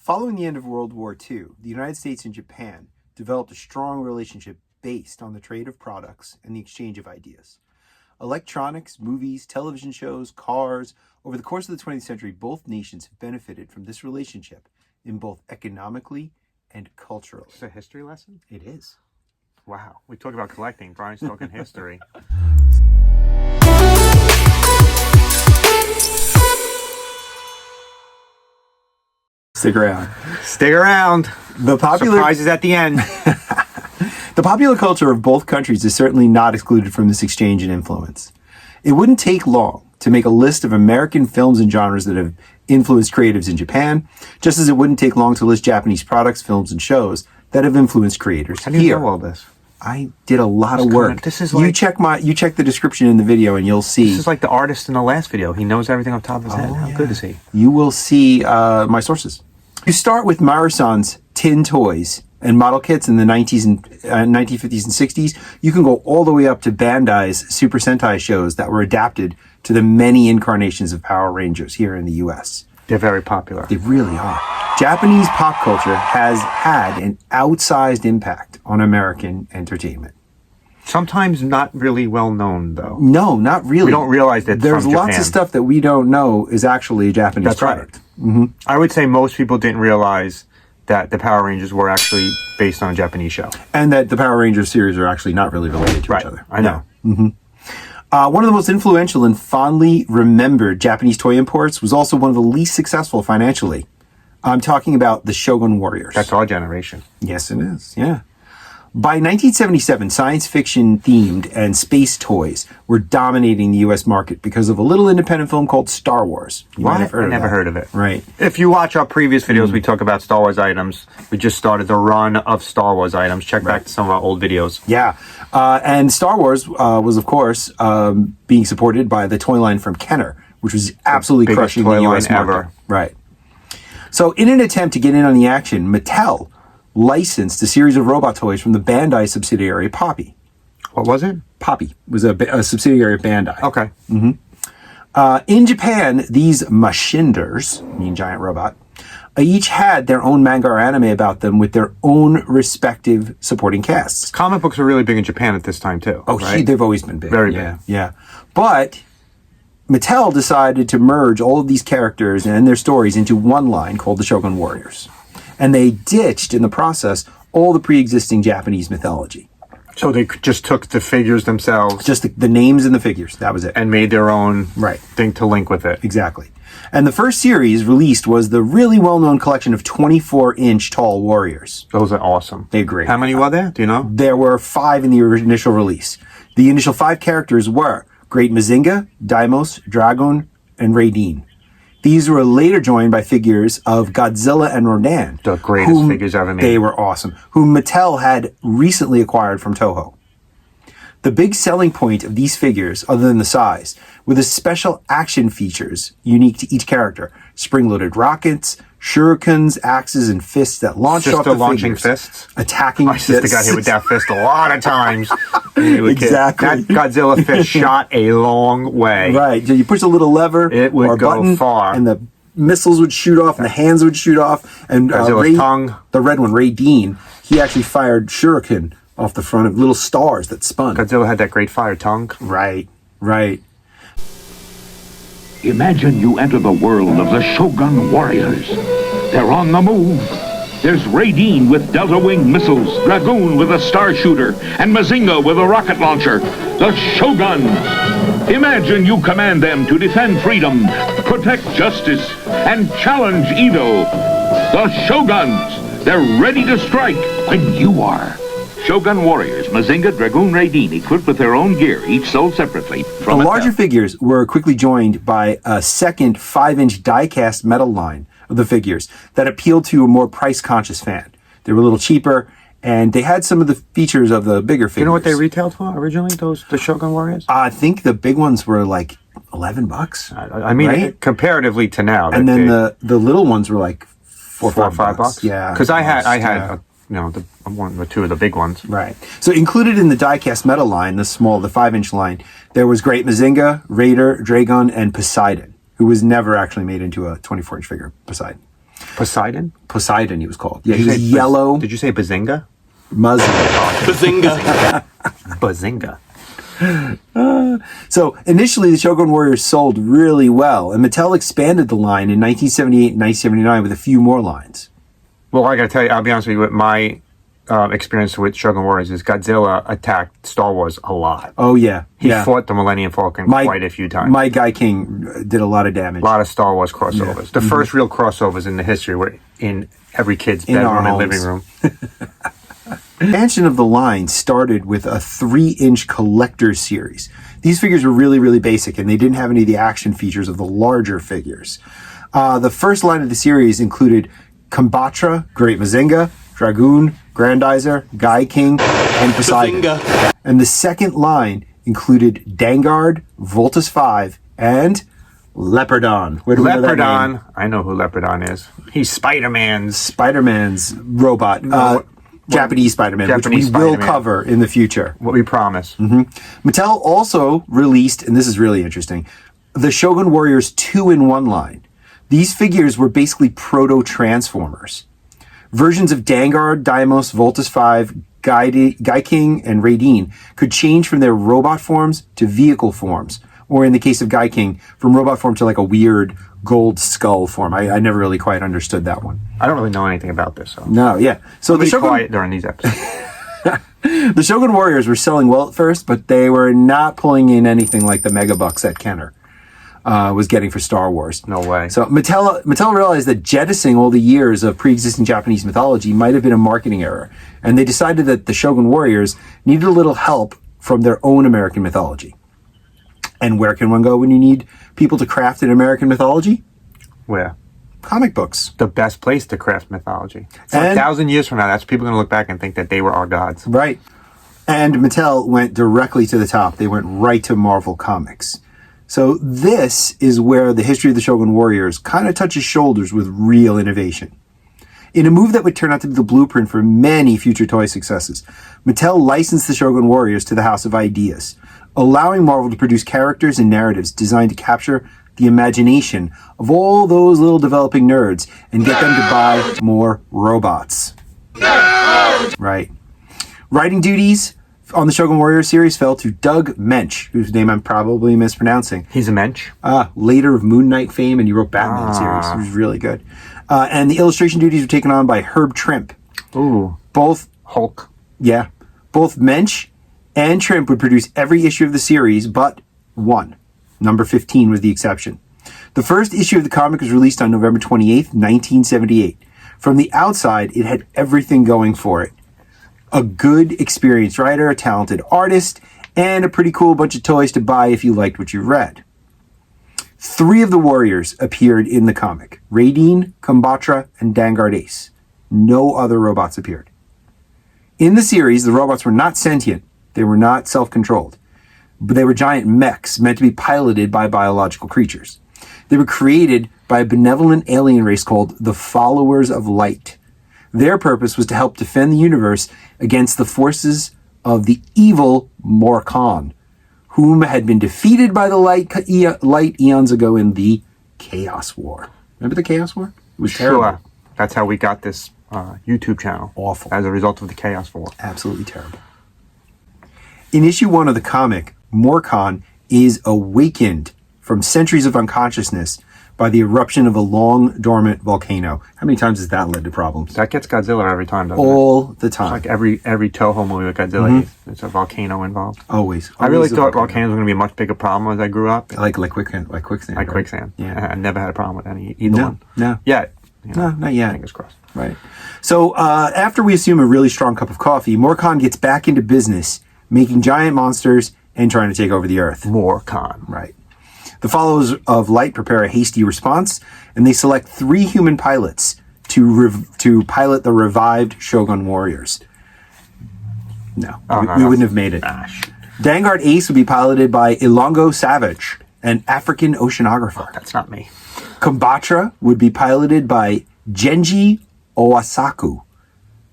Following the end of World War II, the United States and Japan developed a strong relationship based on the trade of products and the exchange of ideas. Electronics, movies, television shows, cars, over the course of the 20th century, both nations have benefited from this relationship in both economically and culturally. It's a history lesson? It is. Wow. We talk about collecting. Brian's talking history. Stick around. Stick around. The popular surprises at the end. The popular culture of both countries is certainly not excluded from this exchange and influence. It wouldn't take long to make a list of American films and genres that have influenced creatives in Japan, just as it wouldn't take long to list Japanese products, films, and shows that have influenced creators How do you here. know all this? I did a lot of work. This is like, you check the description in the video and you'll see. This is like the artist in the last video. He knows everything off the top of his head. How good is he? You will see my sources. You start with Marusan's tin toys and model kits in the 1950s and 60s. You can go all the way up to Bandai's Super Sentai shows that were adapted to the many incarnations of Power Rangers here in the US. They're very popular. They really are. Japanese pop culture has had an outsized impact on American entertainment. Sometimes not really well known, though. No, not really. We don't realize that there's from lots Japan. of stuff that we don't know is actually a Japanese That's product. Right. Mm-hmm. I would say most people didn't realize that the Power Rangers were actually based on a Japanese show. And that the Power Rangers series are actually not really related to each other. I know. Yeah. Mm-hmm. One of the most influential and fondly remembered Japanese toy imports was also one of the least successful financially. I'm talking about the Shogun Warriors. That's our generation. Yes, it is. Yeah. By 1977, science fiction themed and space toys were dominating the U.S. market because of a little independent film called Star Wars. You might have heard I of never that. heard of it. Right. If you watch our previous videos, we talk about Star Wars items. We just started the run of Star Wars items. Check back to some of our old videos. Yeah. And Star Wars was, of course, being supported by the toy line from Kenner, which was absolutely crushing the U.S. market. Ever. Right. So in an attempt to get in on the action, Mattel licensed a series of robot toys from the Bandai subsidiary Poppy. What was it? Poppy was a subsidiary of Bandai. Okay. In Japan, these machinders, mean giant robot, each had their own manga or anime about them with their own respective supporting casts. Comic books were really big in Japan at this time, too. Oh, right? they've always been big. Very big. Yeah. But Mattel decided to merge all of these characters and their stories into one line called the Shogun Warriors. And they ditched, in the process, all the pre-existing Japanese mythology. So they just took the figures themselves. Just the names and the figures. That was it. And made their own Right. thing to link with it. Exactly. And the first series released was the really well-known collection of 24-inch tall warriors. Those are awesome. They're great. How many were there? Do you know? There were 5 in the initial release. The initial 5 characters were Great Mazinga, Daimos, Dragon, and Raiden. These were later joined by figures of Godzilla and Rodan. The greatest figures ever made. They were awesome. Whom Mattel had recently acquired from Toho. The big selling point of these figures, other than the size, were the special action features unique to each character. Spring-loaded rockets, shurikens, axes, and fists that launched off the launching figures. fists? Attacking My sister got hit with that fist a lot of times. Exactly. That Godzilla fist shot a long way. Right. So you push a little lever It would or a go button, far. and the missiles would shoot off, and the hands would shoot off. And Godzilla's tongue. the red one, Raiden, he actually fired shuriken off the front of little stars that spun. Godzilla had that great fire tongue. Right. Imagine you enter the world of the Shogun Warriors. They're on the move. There's Raiden with Delta Wing missiles, Dragoon with a star shooter, and Mazinga with a rocket launcher. The Shoguns. Imagine you command them to defend freedom, protect justice, and challenge evil. The Shoguns. They're ready to strike when you are. Shogun Warriors, Mazinga, Dragoon, Raiden, equipped with their own gear, each sold separately. The larger figures were quickly joined by a second 5-inch die-cast metal line of the figures that appealed to a more price-conscious fan. They were a little cheaper, and they had some of the features of the bigger figures. You know what they retailed for originally, the Shogun Warriors? I think the big ones were like $11. I mean, right? comparatively to now. And then the little ones were like $4 or $5. Yeah. Because I had one or two of the big ones. Right. So included in the die-cast metal line, the 5-inch line, there was Great Mazinga, Raider, Dragon, and Poseidon, who was never actually made into a 24-inch figure, Poseidon. Poseidon? Poseidon, he was called. Yeah, Did he you was say yellow. Did you say Bazinga? Muzzle. Bazinga. Bazinga. So initially, the Shogun Warriors sold really well, and Mattel expanded the line in 1978 and 1979 with a few more lines. Well, I gotta tell you, I'll be honest with you, my experience with Shogun Warriors is Godzilla attacked Star Wars a lot. Oh, yeah. He yeah. fought the Millennium Falcon quite a few times. My Guy King did a lot of damage. A lot of Star Wars crossovers. The first real crossovers in the history were in every kid's bedroom and living room. Expansion of the line started with a 3-inch collector's series. These figures were really, really basic, and they didn't have any of the action features of the larger figures. The first line of the series included Kambatra, Great Mazinga, Dragoon, Grandizer, Guy King, and Poseidon. Bazinga. And the second line included Dangard, Voltus 5, and Leopardon. Where do we know that name? Leopardon. I know who Leopardon is. He's Spider-Man's. Spider-Man's robot. Japanese Spider-Man, Japanese which we will Spider-Man. cover in the future. What we promise. Mattel also released, and this is really interesting, the Shogun Warriors 2-in-1 line. These figures were basically proto-transformers. Versions of Dangard, Deimos, Voltus 5, Guy King, and Raideen could change from their robot forms to vehicle forms, or in the case of Guy King, from robot form to like a weird gold skull form. I never really quite understood that one. I don't really know anything about this, so No, yeah. So be quiet during these episodes. The Shogun Warriors were selling well at first, but they were not pulling in anything like the megabucks that Kenner was getting for Star Wars. No way. So Mattel realized that jettisoning all the years of pre-existing Japanese mythology might have been a marketing error, and they decided that the Shogun Warriors needed a little help from their own American mythology. And where can one go when you need people to craft an American mythology? Where? Comic books. The best place to craft mythology. So And- 1,000 years from now, that's people going to look back and think that they were our gods. Right. And Mattel went directly to the top. They went right to Marvel Comics. So this is where the history of the Shogun Warriors kind of touches shoulders with real innovation. In a move that would turn out to be the blueprint for many future toy successes, Mattel licensed the Shogun Warriors to the House of Ideas, allowing Marvel to produce characters and narratives designed to capture the imagination of all those little developing nerds and get them to buy more robots. Right. Writing duties on the Shogun Warriors series fell to Doug Mensch, whose name I'm probably mispronouncing. He's a mensch. Later of Moon Knight fame, and he wrote Batman series. It was really good. And the illustration duties were taken on by Herb Trimp. Ooh. Both Hulk. both Mensch and Trimp would produce every issue of the series, but one. Number 15 was the exception. The first issue of the comic was released on November 28th, 1978. From the outside, it had everything going for it. A good, experienced writer, a talented artist, and a pretty cool bunch of toys to buy if you liked what you read. 3 of the Warriors appeared in the comic. Raideen, Kambatra, and Dangard Ace. No other robots appeared. In the series, the robots were not sentient. They were not self-controlled. But they were giant mechs meant to be piloted by biological creatures. They were created by a benevolent alien race called the Followers of Light. Their purpose was to help defend the universe against the forces of the evil Morkan, whom had been defeated by the light eons ago in the Chaos War. Remember the Chaos War? It was terrible. Sure. That's how we got this YouTube channel. Awful. As a result of the Chaos War. Absolutely terrible. In issue 1 of the comic, Morkan is awakened from centuries of unconsciousness by the eruption of a long dormant volcano. How many times has that led to problems? That gets Godzilla every time, doesn't it? All the time. Like every Toho movie with Godzilla, there's a volcano involved. Always. I really Always a thought volcano. volcanoes were going to be a much bigger problem as I grew up. Like quicksand. Like right? quicksand. Yeah. I never had a problem with either No, one. no. Yet. No, not yet. Fingers crossed. Right. So after we assume a really strong cup of coffee, Morkan gets back into business, making giant monsters and trying to take over the Earth. More con. Right. The Followers of Light prepare a hasty response, and they select 3 human pilots to pilot the revived Shogun Warriors. No, we wouldn't have made it. Dangard Ace would be piloted by Ilongo Savage, an African oceanographer. That's not me. Kambatra would be piloted by Genji Owasaku,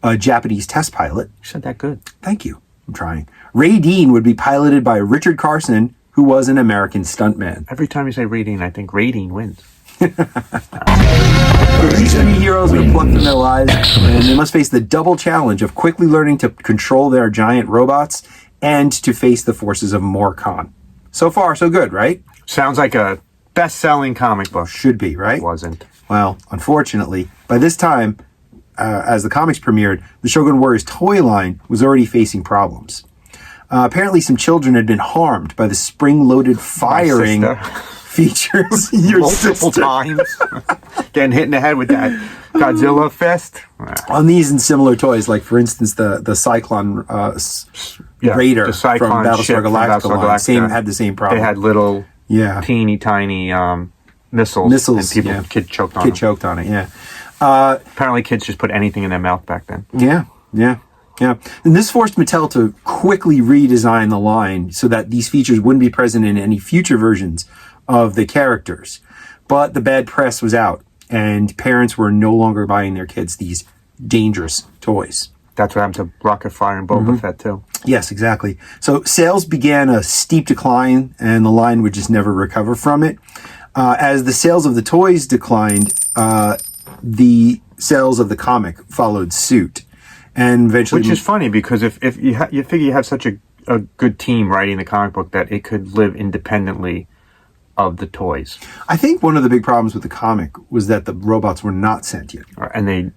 a Japanese test pilot. You said that good. Thank you. I'm trying. Raideen would be piloted by Richard Carson, who was an American stuntman. Every time you say rating, I think rating wins. These three heroes are plucked from their lives, and they must face the double challenge of quickly learning to control their giant robots and to face the forces of Morcon. So far, so good, right? Sounds like a best-selling comic book. Should be, right? It wasn't. Well, unfortunately, by this time, as the comics premiered, the Shogun Warriors toy line was already facing problems. Apparently, some children had been harmed by the spring-loaded firing features. Your Multiple sister. times. Getting hit in the head with that Godzilla fist. On these and similar toys, like for instance the Cyclone Raider the Cyclone from Battlestar ship from Galactica, Battlestar line, Galactica. had the same problem. They had little, yeah, teeny tiny missiles, and people, kid choked on it. Yeah. Apparently, kids just put anything in their mouth back then. Yeah. And this forced Mattel to quickly redesign the line so that these features wouldn't be present in any future versions of the characters. But the bad press was out, and parents were no longer buying their kids these dangerous toys. That's what happened to Rocket Fire and Boba Fett, too. Yes, exactly. So sales began a steep decline, and the line would just never recover from it. As the sales of the toys declined, the sales of the comic followed suit. And eventually, which is funny because if you figure you have such a good team writing the comic book that it could live independently of the toys. I think one of the big problems with the comic was that the robots were not sentient, and they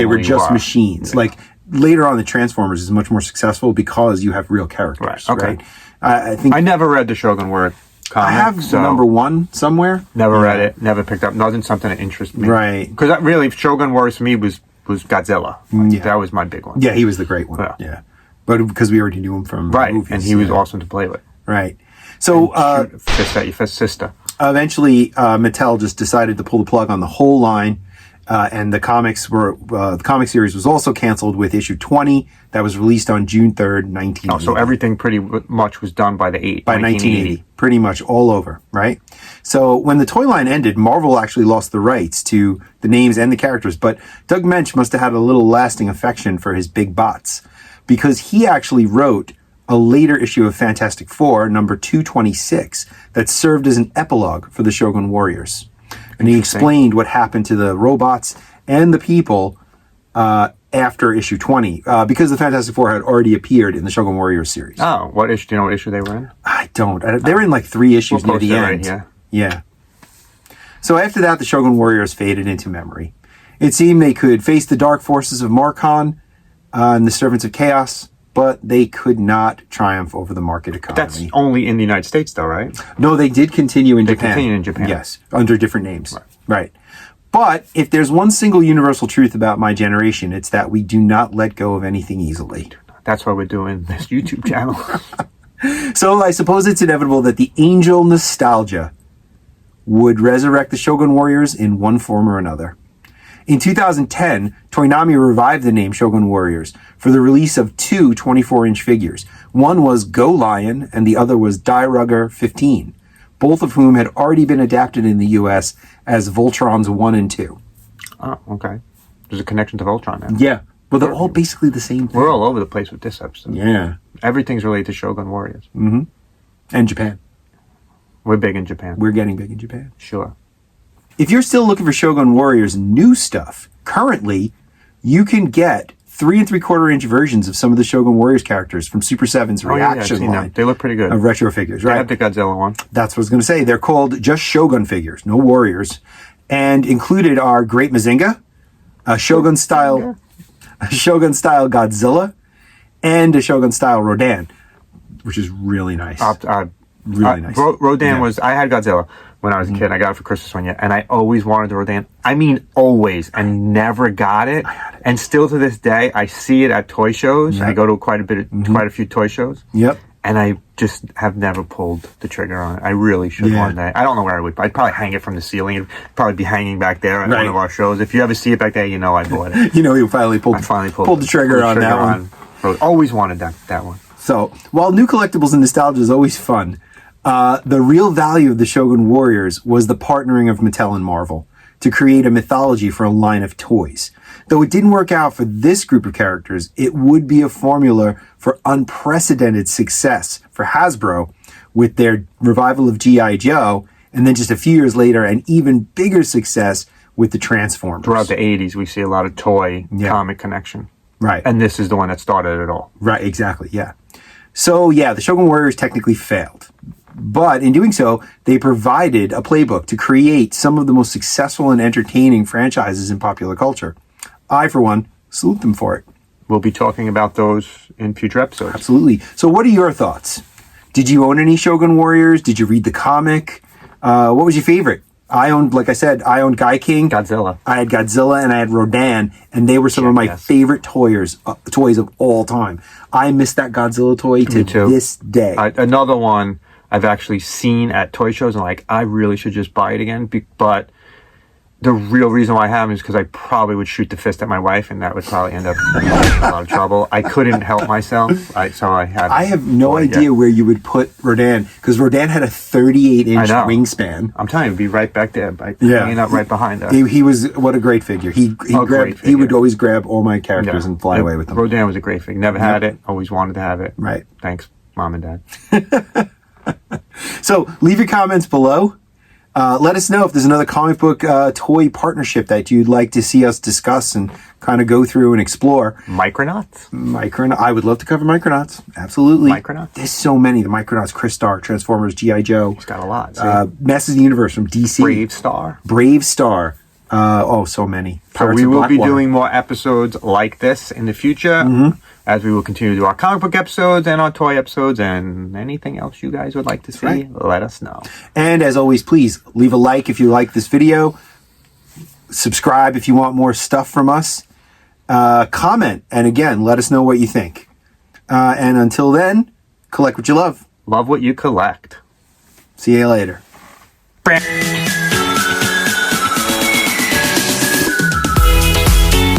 were just machines. Yeah. Like later on, the Transformers is much more successful because you have real characters. Right. Okay. Right? I think I never read the Shogun Warriors comic. I have number one somewhere. Never read it. Never picked up. Wasn't something that interested me. Right. Because really, Shogun Warriors for me was Godzilla. That was my big one. Yeah, he was the great one. Yeah. But because we already knew him from movies. And he was awesome to play with. Right. So fist at your sister. Eventually, Mattel just decided to pull the plug on the whole line, and the comic series was also canceled with issue 20 that was released on June 3rd, 1980. Oh, so everything pretty much was done by 1980. Pretty much all over, right? So when the toy line ended, Marvel actually lost the rights to the names and the characters, but Doug Mensch must have had a little lasting affection for his big bots, because he actually wrote a later issue of Fantastic Four, number 226, that served as an epilogue for the Shogun Warriors. And he explained what happened to the robots and the people after issue 20, because the Fantastic Four had already appeared in the Shogun Warriors series. Oh, what issue? Do you know what issue they were in? I don't. They were in like 3 issues near the end. Right, yeah. So after that, the Shogun Warriors faded into memory. It seemed they could face the dark forces of Marcon and the servants of chaos, but they could not triumph over the market economy. That's only in the United States, though, right? No, they did continue in Japan. They continued in Japan. Yes, under different names. Right. But if there's one single universal truth about my generation, it's that we do not let go of anything easily. That's why we're doing this YouTube channel. So I suppose it's inevitable that the angel nostalgia would resurrect the Shogun Warriors in one form or another. In 2010, Toonami revived the name Shogun Warriors for the release of 2 24-inch figures. One was Go Lion and the other was Die Rugger 15, both of whom had already been adapted in the US as Voltrons 1 and 2. Oh, okay. There's a connection to Voltron now. Yeah. Well, they're all basically the same thing. We're all over the place with this episode. Yeah. Everything's related to Shogun Warriors. Mm-hmm. And Japan. We're big in Japan. We're getting big in Japan. Sure. If you're still looking for Shogun Warriors new stuff, currently you can get 3 3/4-inch versions of some of the Shogun Warriors characters from Super 7's Reaction line. Them. They look pretty good. Of retro figures, right? I have the Godzilla one. That's what I was going to say. They're called just Shogun figures, no Warriors. And included are Great Mazinga, a Shogun-style Godzilla, and a Shogun-style Rodan, which is really nice. Really nice. Rodan was... I had Godzilla when I was a kid. I got it for Christmas one year, and I always wanted the Rodan. I mean, always, and never got it. And still to this day, I see it at toy shows. Yep. I go to quite a few toy shows. Yep. And I just have never pulled the trigger on it. I really should one day. I don't know where I would. I'd probably hang it from the ceiling. It'd probably be hanging back there at one of our shows. If you ever see it back there, you know I bought it. You know you finally pulled the trigger on that one. Always wanted that one. So, while new collectibles and nostalgia is always fun, the real value of the Shogun Warriors was the partnering of Mattel and Marvel to create a mythology for a line of toys. Though it didn't work out for this group of characters, it would be a formula for unprecedented success for Hasbro with their revival of G.I. Joe, and then just a few years later, an even bigger success with the Transformers. Throughout the 80s, we see a lot of toy comic connection. Right. And this is the one that started it all. Right, exactly, yeah. So, yeah, the Shogun Warriors technically failed. But in doing so, they provided a playbook to create some of the most successful and entertaining franchises in popular culture. I, for one, salute them for it. We'll be talking about those in future episodes. Absolutely. So what are your thoughts? Did you own any Shogun Warriors? Did you read the comic? What was your favorite? I owned, like I said, Guy King. Godzilla. I had Godzilla and I had Rodan, and they were some of my favorite toys of all time. I miss that Godzilla toy to this day. Another one I've actually seen at toy shows and like, I really should just buy it again. But the real reason why I have them is because I probably would shoot the fist at my wife, and that would probably end up in a lot of trouble. I couldn't help myself, so I had. I have no idea where you would put Rodan, because Rodan had a 38-inch wingspan. I'm telling you, it'd be right back there, hanging out right behind us. He was, what a great figure. He would always grab all my characters and fly away with them. Rodan was a great figure. Never had it. Always wanted to have it. Right. Thanks, Mom and Dad. So leave your comments below. Let us know if there's another comic book toy partnership that you'd like to see us discuss and kind of go through and explore. Micronauts? I would love to cover Micronauts. Absolutely. Micronauts? There's so many. The Micronauts, Crystar, Transformers, G.I. Joe. He's got a lot. Masters of the Universe from DC. Brave Star. So many. So we will be doing more episodes like this in the future, as we will continue to do our comic book episodes and our toy episodes and anything else you guys would like to see. Let us know. And as always, please leave a like if you like this video. Subscribe if you want more stuff from us. Comment, and again, let us know what you think. And until then, collect what you love. Love what you collect. See you later.